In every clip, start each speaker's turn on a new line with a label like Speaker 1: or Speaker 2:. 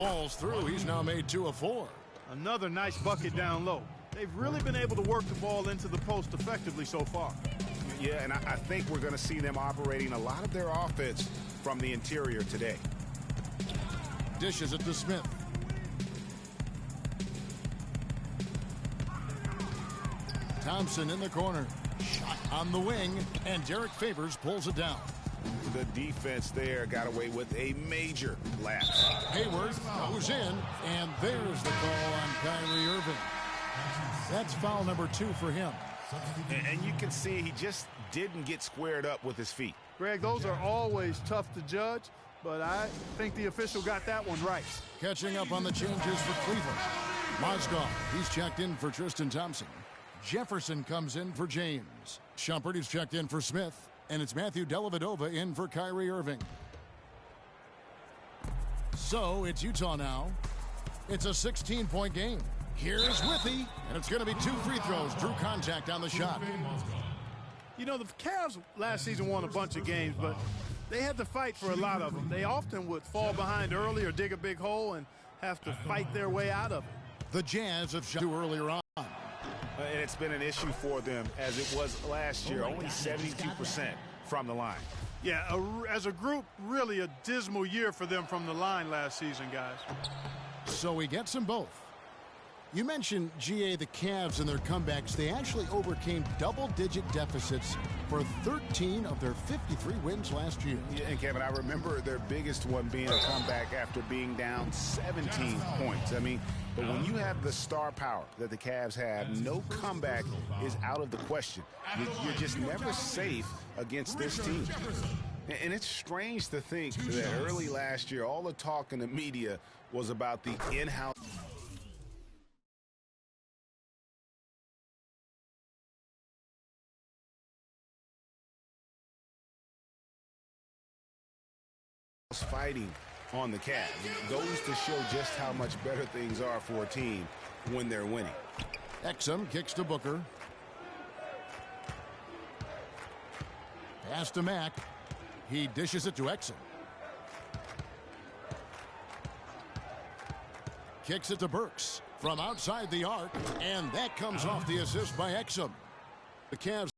Speaker 1: Falls through. He's now made 2 of 4.
Speaker 2: Another nice bucket down low. They've really been able to work the ball into the post effectively so far.
Speaker 3: Yeah, and I think we're going to see them operating a lot of their offense from the interior today.
Speaker 1: Dishes it to Smith. Thompson in the corner. Shot on the wing, and Derek Favors pulls it down.
Speaker 3: The defense there got away with a major lapse.
Speaker 1: Hayward goes in, and there's the call on Kyrie Irving. That's foul number 2 for him.
Speaker 3: And you can see he just didn't get squared up with his feet.
Speaker 2: Greg, those are always tough to judge, but I think the official got that one right.
Speaker 1: Catching up on the changes for Cleveland. Mozgov, he's checked in for Tristan Thompson. Jefferson comes in for James. Shumpert is checked in for Smith. And it's Matthew Dellavedova in for Kyrie Irving. So it's Utah now. It's a 16-point game. Here's Withy, and it's going to be 2 free throws. Drew contact on the shot.
Speaker 2: You know, the Cavs last season won a bunch of games, but they had to fight for a lot of them. They often would fall behind early or dig a big hole and have to fight their way out of it.
Speaker 1: The Jazz have shot earlier on.
Speaker 3: And it's been an issue for them as it was last year, only 72% from the line.
Speaker 2: Yeah, as a group, really a dismal year for them from the line last season, guys.
Speaker 1: So he gets them both. You mentioned, GA, the Cavs and their comebacks. They actually overcame double-digit deficits for 13 of their 53 wins last year.
Speaker 3: Yeah, and Kevin, I remember their biggest one being a comeback after being down 17 points. I mean, but when you have the star power that the Cavs have, no comeback is out of the question. You're just never safe against this team. And it's strange to think that early last year, all the talk in the media was about the in-house fighting on the Cavs. Goes to show just how much better things are for a team when they're winning.
Speaker 1: Exum kicks to Booker. Pass to Mack. He dishes it to Exum. Kicks it to Burks from outside the arc, and that comes off the assist by Exum. The Cavs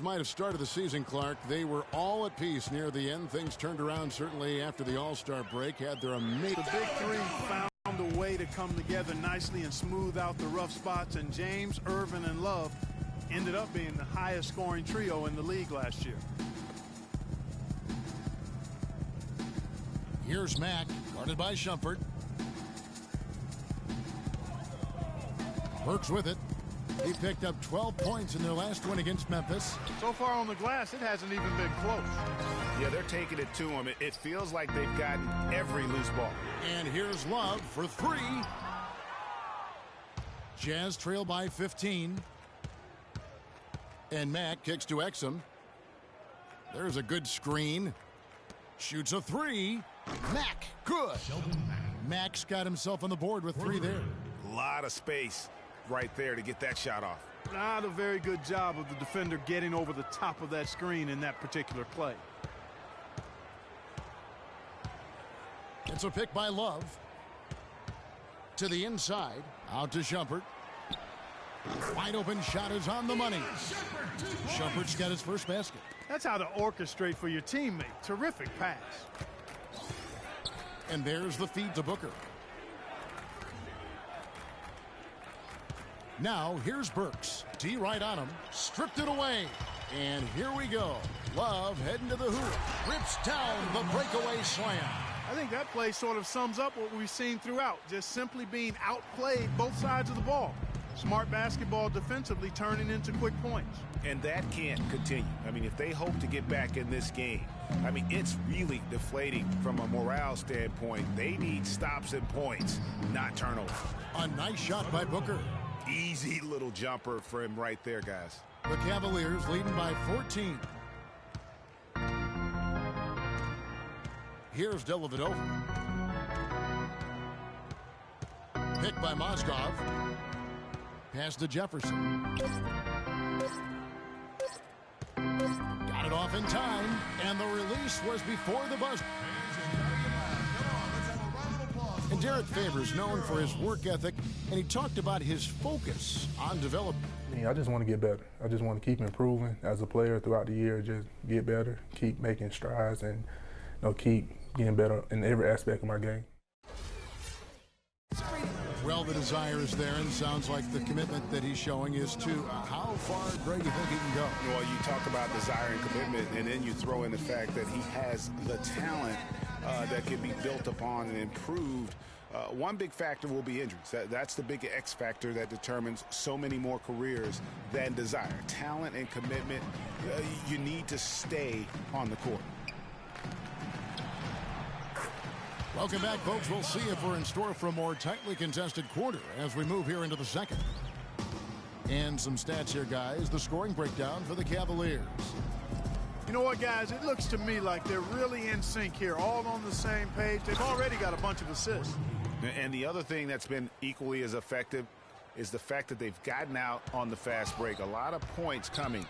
Speaker 1: might have started the season, Clark. They were all at peace near the end. Things turned around certainly after the All-Star break. Had their amazing...
Speaker 2: The big three found a way to come together nicely and smooth out the rough spots, and James, Irvin, and Love ended up being the highest scoring trio in the league last year.
Speaker 1: Here's Mack, guarded by Shumpert. Burks with it. He picked up 12 points in their last win against Memphis.
Speaker 2: So far on the glass, it hasn't even been close.
Speaker 3: Yeah, they're taking it to him. It feels like they've gotten every loose ball.
Speaker 1: And here's Love for 3. Jazz trail by 15. And Mack kicks to Exum. There's a good screen. Shoots a 3. Mack, good. Mack's got himself on the board with 3 there.
Speaker 3: A lot of space right there to get that shot off.
Speaker 2: Not a very good job of the defender getting over the top of that screen in that particular play.
Speaker 1: It's a pick by Love. To the inside. Out to Shumpert. Wide open shot is on the money. Shumpert's got his first basket.
Speaker 2: That's how to orchestrate for your teammate. Terrific pass.
Speaker 1: And there's the feed to Booker. Now, here's Burks. D right on him. Stripped it away. And here we go. Love heading to the hoop. Rips down the breakaway slam.
Speaker 2: I think that play sort of sums up what we've seen throughout. Just simply being outplayed both sides of the ball. Smart basketball defensively turning into quick points.
Speaker 3: And that can't continue. I mean, if they hope to get back in this game, I mean, it's really deflating from a morale standpoint. They need stops and points, not turnovers.
Speaker 1: A nice shot by Booker.
Speaker 3: Easy little jumper for him right there, guys.
Speaker 1: The Cavaliers leading by 14. Here's Dellavedova. Picked by Mozgov. Pass to Jefferson. Got it off in time, and the release was before the buzzer. And Derek Favors, known for his work ethic, and he talked about his focus on development.
Speaker 4: I just want to get better. I just want to keep improving as a player throughout the year, just get better, keep making strides, and keep getting better in every aspect of my game.
Speaker 1: Well, the desire is there, and sounds like the commitment that he's showing is to how far, Greg, you think he can go?
Speaker 3: Well, you talk about desire and commitment, and then you throw in the fact that he has the talent that can be built upon and improved. One big factor will be injuries. That's the big X factor that determines so many more careers than desire. Talent and commitment, you need to stay on the court.
Speaker 1: Welcome back, folks. We'll see if we're in store for a more tightly contested quarter as we move here into the second. And some stats here, guys. The scoring breakdown for the Cavaliers.
Speaker 2: You know what, guys? It looks to me like they're really in sync here, all on the same page. They've already got a bunch of assists.
Speaker 3: And the other thing that's been equally as effective is the fact that they've gotten out on the fast break. A lot of points coming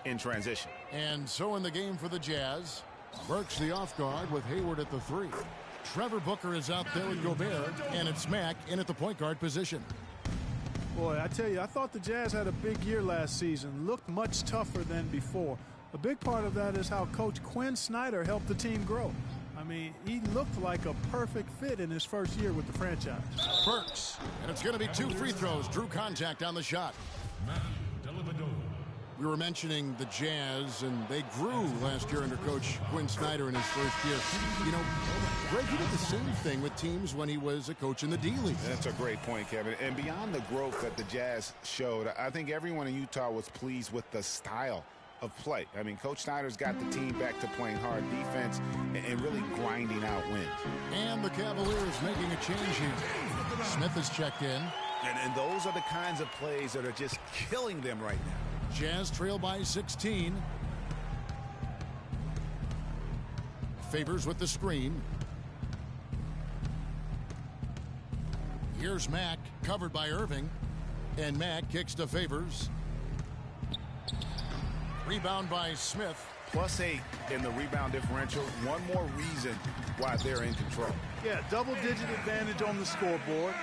Speaker 3: in transition.
Speaker 1: And so in the game for the Jazz, Burks the off guard with Hayward at the 3. Trevor Booker is out there with Gobert, and it's Mack in at the point guard position.
Speaker 2: Boy, I tell you, I thought the Jazz had a big year last season, looked much tougher than before. A big part of that is how Coach Quinn Snyder helped the team grow. I mean, he looked like a perfect fit in his first year with the franchise.
Speaker 1: Burks, and it's going to be 2 free throws. Drew contact on the shot. We were mentioning the Jazz, and they grew last year under Coach Quinn Snyder in his first year. You know, Greg, he did the same thing with teams when he was a coach in the D-League.
Speaker 3: That's a great point, Kevin. And beyond the growth that the Jazz showed, I think everyone in Utah was pleased with the style of play. I mean, Coach Snyder's got the team back to playing hard defense and really grinding out wins.
Speaker 1: And the Cavaliers making a change here. Smith is checked in.
Speaker 3: And those are the kinds of plays that are just killing them right now.
Speaker 1: Jazz trail by 16. Favors with the screen. Here's Mack, covered by Irving. And Mack kicks to Favors. Rebound by Smith.
Speaker 3: +8 in the rebound differential. One more reason why they're in control.
Speaker 2: Yeah, double-digit advantage on the scoreboard.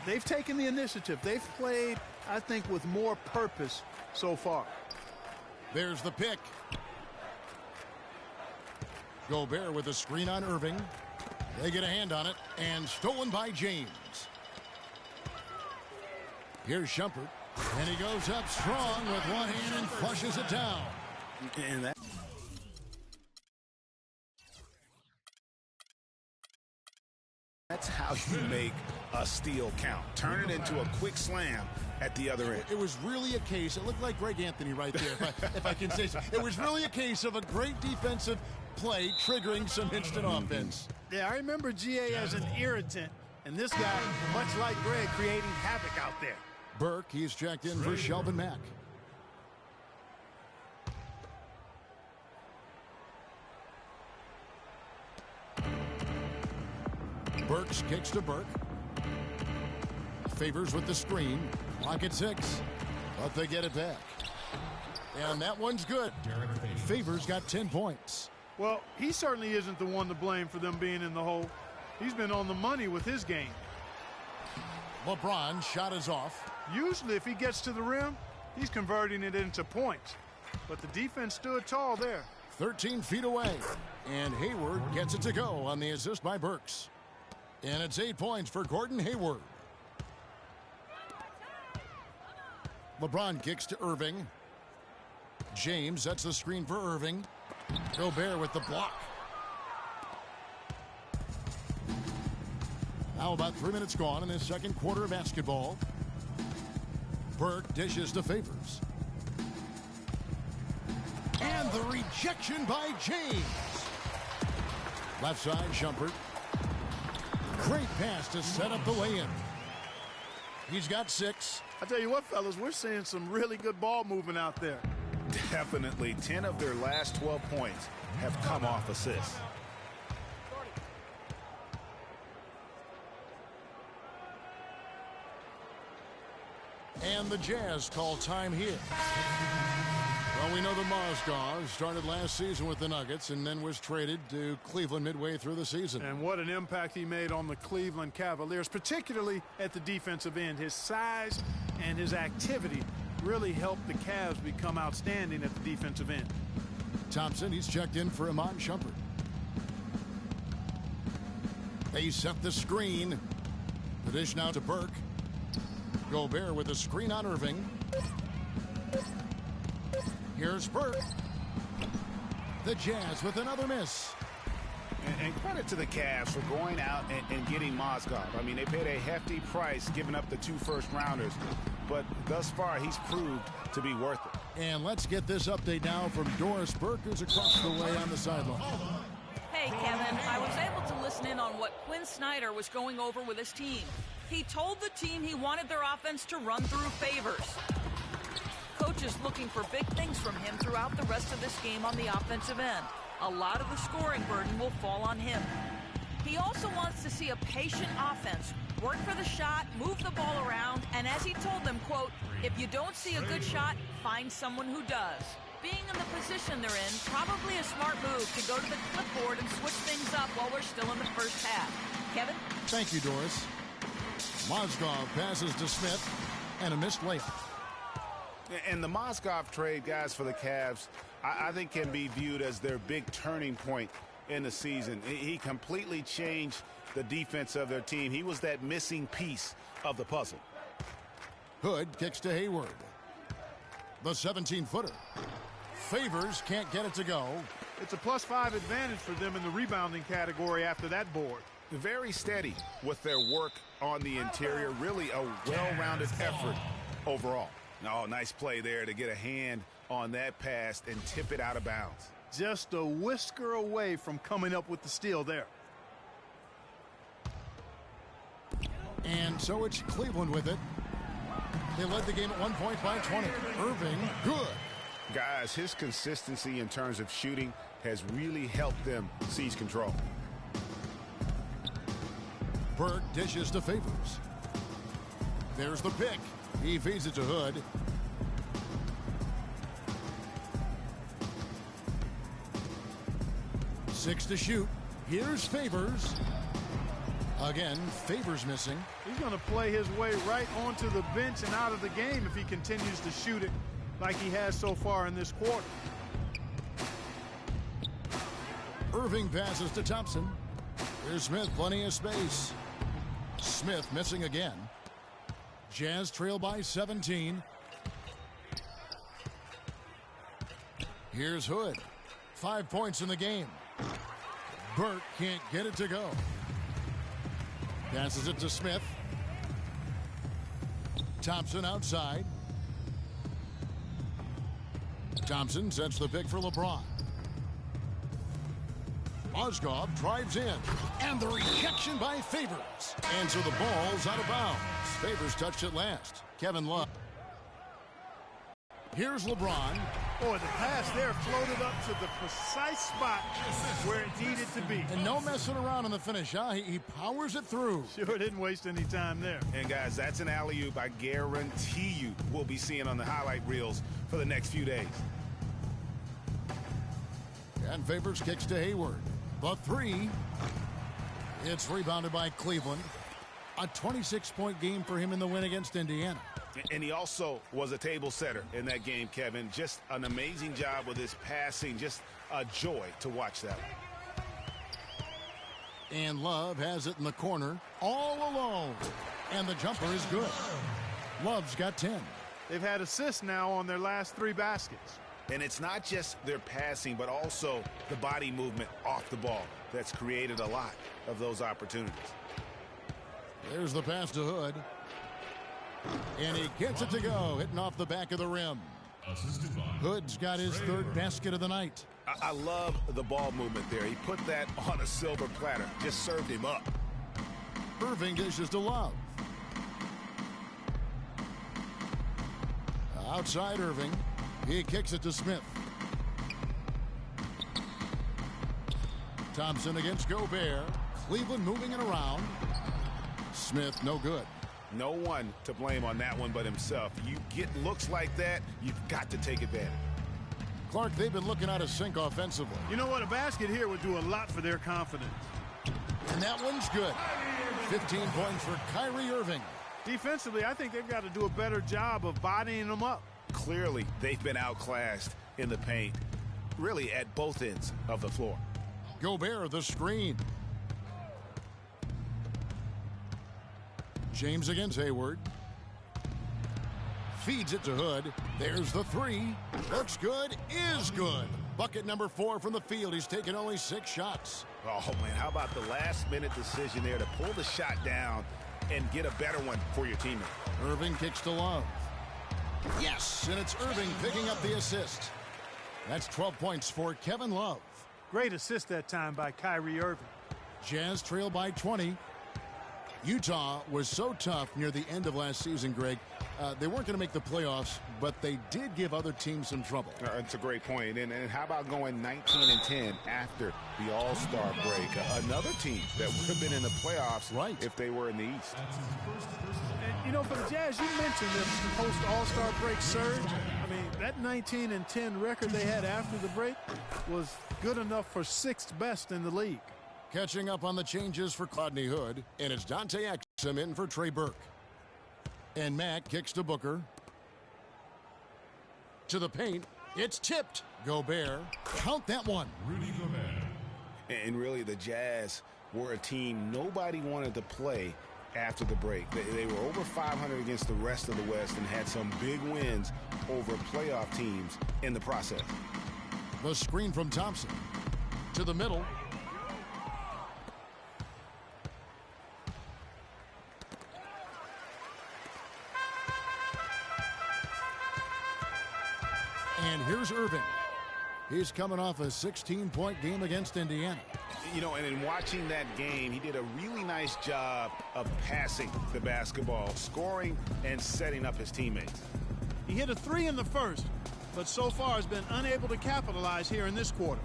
Speaker 2: They've taken the initiative. They've played, I think, with more purpose so far.
Speaker 1: There's the pick. Gobert with a screen on Irving. They get a hand on it, and stolen by James. Here's Shumpert, and he goes up strong with one hand and flushes it down.
Speaker 3: And that's how you make a steal count. Turn it into a quick slam at the other end.
Speaker 1: It was really a case, it looked like Greg Anthony right there, if I can say so. It was really a case of a great defensive play triggering some instant offense.
Speaker 2: Yeah, I remember GA as an irritant, and this guy, much like Greg, creating havoc out there.
Speaker 1: Burke, he's checked in for Shelvin Mack. Burks kicks to Burke. Favors with the screen. Clock at 6. But they get it back. And that one's good. Favors got 10 points.
Speaker 2: Well, he certainly isn't the one to blame for them being in the hole. He's been on the money with his game.
Speaker 1: LeBron shot is off.
Speaker 2: Usually if he gets to the rim, he's converting it into points. But the defense stood tall there.
Speaker 1: 13 feet away. And Hayward gets it to go on the assist by Burks. And it's 8 points for Gordon Hayward. LeBron kicks to Irving. James sets the screen for Irving. Gobert with the block. Now about 3 minutes gone in this second quarter of basketball. Burke dishes to Favors. And the rejection by James. Left side, Shumpert. Great pass to set up the lay-in. He's got 6.
Speaker 2: I tell you what, fellas, we're seeing some really good ball movement out there.
Speaker 3: Definitely 10 of their last 12 points have come off assists.
Speaker 1: And the Jazz call time here. Well, we know that Mozgov started last season with the Nuggets and then was traded to Cleveland midway through the season.
Speaker 2: And what an impact he made on the Cleveland Cavaliers, particularly at the defensive end. His size and his activity really helped the Cavs become outstanding at the defensive end.
Speaker 1: Thompson, he's checked in for Iman Shumpert. They set the screen. The dish now to Burke. Gobert with the screen on Irving. Here's Burke. The Jazz with another miss.
Speaker 3: And credit to the Cavs for going out and getting Mozgov. I mean, they paid a hefty price giving up the 2 first-rounders. But thus far, he's proved to be worth it.
Speaker 1: And let's get this update now from Doris Burke, who's across the way on the sideline.
Speaker 5: Hey, Kevin, I was able to listen in on what Quinn Snyder was going over with his team. He told the team he wanted their offense to run through Favors. Coach is looking for big things from him throughout the rest of this game on the offensive end. A lot of the scoring burden will fall on him. He also wants to see a patient offense, work for the shot, move the ball around, and as he told them, quote, if you don't see a good shot, find someone who does. Being in the position they're in, probably a smart move to go to the clipboard and switch things up while we're still in the first half. Kevin?
Speaker 1: Thank you, Doris. Mozgov passes to Smith, and a missed layup.
Speaker 3: And the Mozgov trade, guys, for the Cavs, I think can be viewed as their big turning point in the season. He completely changed the defense of their team. He was that missing piece of the puzzle.
Speaker 1: Hood kicks to Hayward. The 17-footer. Favors can't get it to go.
Speaker 2: It's a +5 advantage for them in the rebounding category after that board.
Speaker 3: Very steady with their work on the interior. Really a well-rounded effort overall. Oh, nice play there to get a hand on that pass and tip it out of bounds.
Speaker 2: Just a whisker away from coming up with the steal there.
Speaker 1: And so it's Cleveland with it. They led the game at 1 point by 20. Irving, good.
Speaker 3: Guys, his consistency in terms of shooting has really helped them seize control.
Speaker 1: Burke dishes to Favors. There's the pick. He feeds it to Hood. Six to shoot. Here's Favors. Again, Favors missing.
Speaker 2: He's going to play his way right onto the bench and out of the game if he continues to shoot it like he has so far in this quarter.
Speaker 1: Irving passes to Thompson. Here's Smith, plenty of space. Smith missing again. Jazz trail by 17. Here's Hood. 5 points in the game. Burke can't get it to go. Passes it to Smith. Thompson outside. Thompson sets the pick for LeBron. Mozgov drives in. And the rejection by Favors. And so the ball's out of bounds. Favors touched it last. Kevin Love. Here's LeBron.
Speaker 2: Boy, the pass there floated up to the precise spot where it needed to be.
Speaker 1: And no messing around in the finish, huh? He powers it through.
Speaker 2: Sure didn't waste any time there.
Speaker 3: And, guys, that's an alley-oop I guarantee you we'll be seeing on the highlight reels for the next few days.
Speaker 1: And Favors kicks to Hayward. The three. It's rebounded by Cleveland. A 26-point game for him in the win against Indiana.
Speaker 3: And he also was a table setter in that game, Kevin. Just an amazing job with his passing. Just a joy to watch that one.
Speaker 1: And Love has it in the corner all alone. And the jumper is good. Love's got 10.
Speaker 2: They've had assists now on their last 3 baskets.
Speaker 3: And it's not just their passing, but also the body movement off the ball that's created a lot of those opportunities.
Speaker 1: There's the pass to Hood. And he gets it to go, hitting off the back of the rim. Hood's got his 3rd basket of the night.
Speaker 3: I love the ball movement there. He put that on a silver platter, just served him up.
Speaker 1: Irving dishes to Love. Outside Irving. He kicks it to Smith. Thompson against Gobert. Cleveland moving it around. Smith, no good.
Speaker 3: No one to blame on that one but himself. You get looks like that, you've got to take advantage.
Speaker 1: Clark, they've been looking out of sync offensively.
Speaker 2: You know what? A basket here would do a lot for their confidence.
Speaker 1: And that one's good. 15 points for Kyrie Irving.
Speaker 2: Defensively, I think they've got to do a better job of bodying them up.
Speaker 3: Clearly, they've been outclassed in the paint, really at both ends of the floor.
Speaker 1: Gobert, the screen. James against Hayward. Feeds it to Hood. There's the three. Looks good, is good. Bucket number 4 from the field. He's taken only 6 shots.
Speaker 3: Oh, man, how about the last-minute decision there to pull the shot down and get a better one for your teammate?
Speaker 1: Irving kicks to Love. Yes, and it's Irving picking up the assist. That's 12 points for Kevin Love.
Speaker 2: Great assist that time by Kyrie Irving.
Speaker 1: Jazz trail by 20. Utah was so tough near the end of last season, Greg. They weren't going to make the playoffs, but they did give other teams some trouble.
Speaker 3: It's a great point. And how about going 19-10 after the All-Star break? Another team that would have been in the playoffs if they were in the East.
Speaker 2: And, you know, for the Jazz, you mentioned the post-All-Star break surge. I mean, that 19-10 record they had after the break was good enough for 6th best in the league.
Speaker 1: Catching up on the changes for Rodney Hood, and it's Dante Exum in for Trey Burke. And Mack kicks to Booker. To the paint. It's tipped. Gobert. Count that one.
Speaker 6: Rudy Gobert.
Speaker 3: And really, the Jazz were a team nobody wanted to play after the break. They were over 500 against the rest of the West and had some big wins over playoff teams in the process.
Speaker 1: The screen from Thompson. To the middle. And here's Irving. He's coming off a 16-point game against Indiana.
Speaker 3: You know, and in watching that game, he did a really nice job of passing the basketball, scoring and setting up his teammates.
Speaker 2: He hit a 3 in the first, but so far has been unable to capitalize here in this quarter.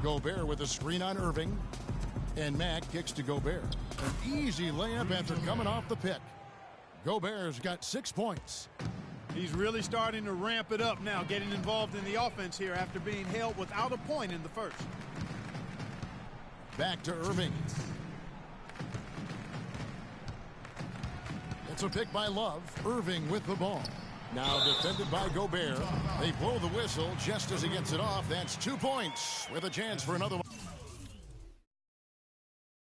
Speaker 1: Gobert with a screen on Irving. And Mack kicks to Gobert. An easy layup after coming off the pick. Gobert's got 6 points.
Speaker 2: He's really starting to ramp it up now, getting involved in the offense here after being held without a point in the first.
Speaker 1: Back to Irving. It's a pick by Love. Irving with the ball. Now defended by Gobert. They blow the whistle just as he gets it off. That's 2 points with a chance for another one.